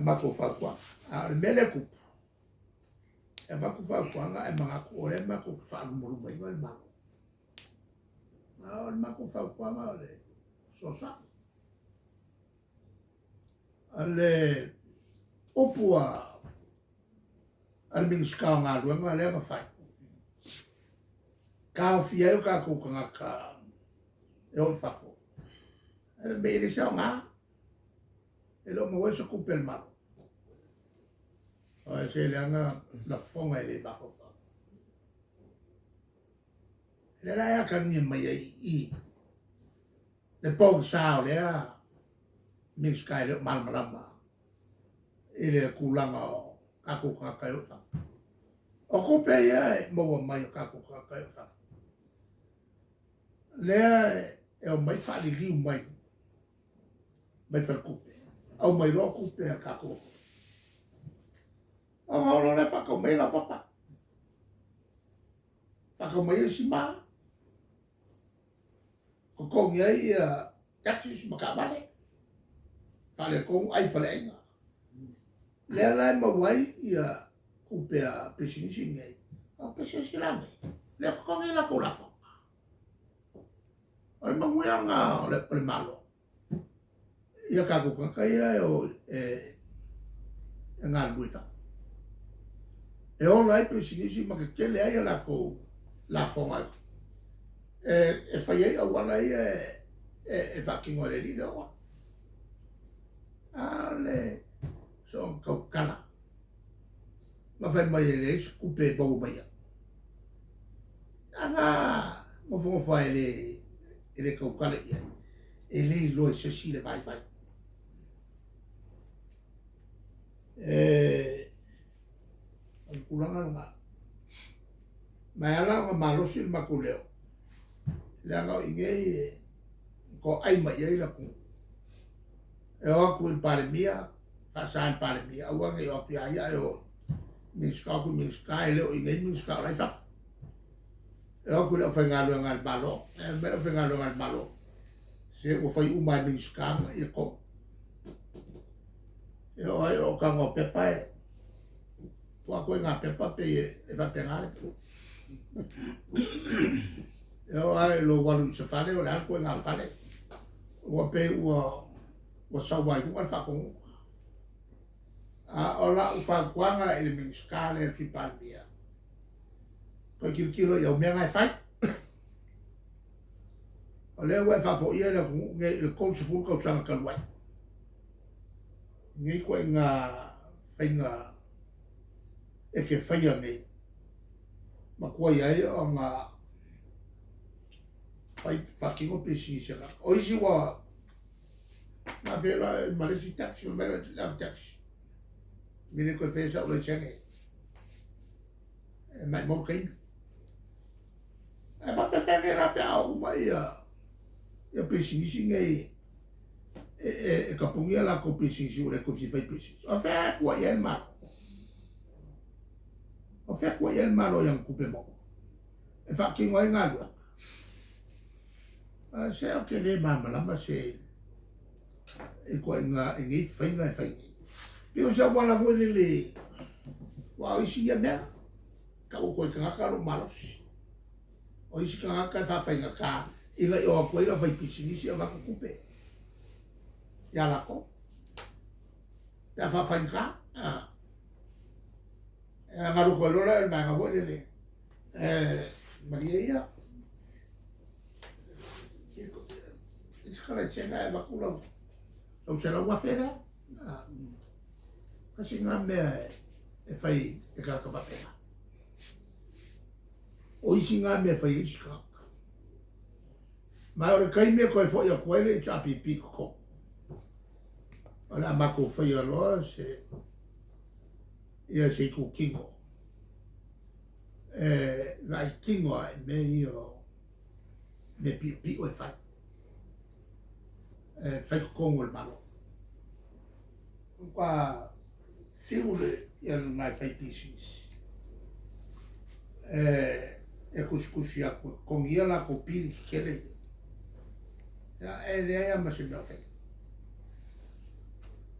mako whakua. Le mele kupu. E waku whakuanga e mga kore mako whakumuru mai ngoi mako. Le mako whakuanga le sosa. Le opua al ming skau ngā luenga le ma whai. Ka o fia eu ka kukanga ka e oi whafo. E me ere sao ngā. E lo mo weso kupel maro. O e se leanga la fonga e le bafo. Le rai a kangi mai i. Le pong sao le a ming skai le malmarama. I le kulanga o ka kukanga ka e oi whafo. O kupe ia e maua mai o ka kukanga ka e oi whafo. Lea e o mai whaali liu mai. Mai whalkupe. Au mai roa kupe a kako. Au haulo le whakau mai la papa. Whakau mai e si maa. Ko kongi ai taxi si maka vale. Whale kongu ai whale inga. Lea lai mawai ia kupe a pesinisi ngai. Au pesinisi lange. Lea kongi la kulafa. Oi manguanga ole malo. Ia ka ko ka ia o nga luita. E o lai pesinisi ma ke tele ai la ko la fonga. E fai ai wala e fucking ore di do. Ale so ko kala. Ma fai mai le coupe bo mai. Anga mo fo fai ele kau kala ia. Ele lo se si le vai. Ang kulangan nga. Mayala nga malosin makuleo. Langa ingay ko ay mayay la ko. E aku il palemia, fasan palemia. Awang e opi ay o minska ku minska leo ingay minska lai fa. E aku le fengalo ngal balo. E mero fengalo ngal balo. Se o fai umai minska e ko. E o ai o kango pepa e. Tua koe ngā pepa pe e whapengare. E o ai lo walu i se whare o le an koe ngā whare. Ua pe ua sawai kunga whakongu. O la u whakuanga e le minskale e tripalmia. Koe kilkilo i au mea ngai whai. O lea ua e whafo ia le kungu nge i le kou se fulu kau sanga kaluai. Ngai koe ngā whainga e ke whaia nei. Ma kua iai o ngā whakingo pesi i sela. O isi wa ngā whera e maresi taxi o mera lau taxi. Mine koe whesa o le senge. E mai mō kaimi. E whapa whange rape au mai ia pesi isi ngai e kapungia la ko pesi isi o le ko si whai pesi. O whea kua iai maro. O whea kua iai maro yang kupe mo. E whakingo ai ngā lua. Se o ke le mamalama se e kua inga ingi whainga e whaingi. Pio sa wala koe le wa isi ia mea. Ka o koe kangaka ro marosi. O isi kangaka e whawhainga ka inga i o koe la whai pisi nisi a wako kupe. Ia lako. Pea whawhainga ka. Ngaru koe lora e manga koe le. Maria ia. Iskala tsenga e makula. Au se lau wafera. Kasi ngā mea e whai e kaka whapera. O isi ngā mea whai isi kaka. Mai ore kai mea koe whoi a koele e chapi piko ko. Ona mako whai a loa se ia se ku kingo. Rai kingo ai me i o me pi o e whai. Whai kongo le malo. Kwa whiule ia ngai whai pisis. E kusikusi a kongia la ko piri ki kere. E lea ia ma se mea whai.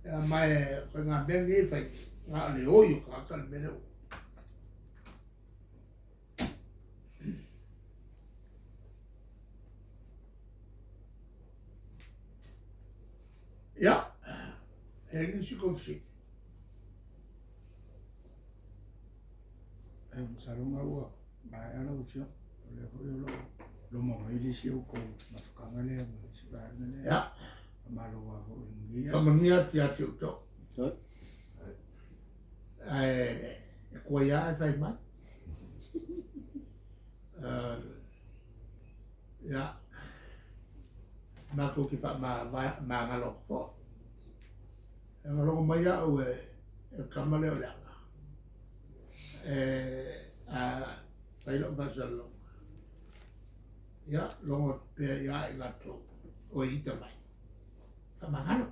mai ko nga bengi fai nga le oyo ka kan mene ya e si konfsi salunga ua mai ana usio le ho lo mo ili si ko na fukanga le si ba ne ya malo wa ho ngia kamangia tia tio to Thôi. ko ya fai mai ya ma ko ki fa ma ngalo fo ngalo mai ya o e kamale o la tai lo va salo ya lo pe ya i gato o ita mai fa mangalo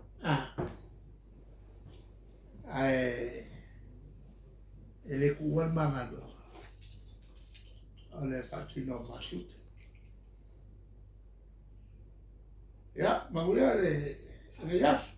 ele kuwan mangalo ole fatino masut ya maguya le yas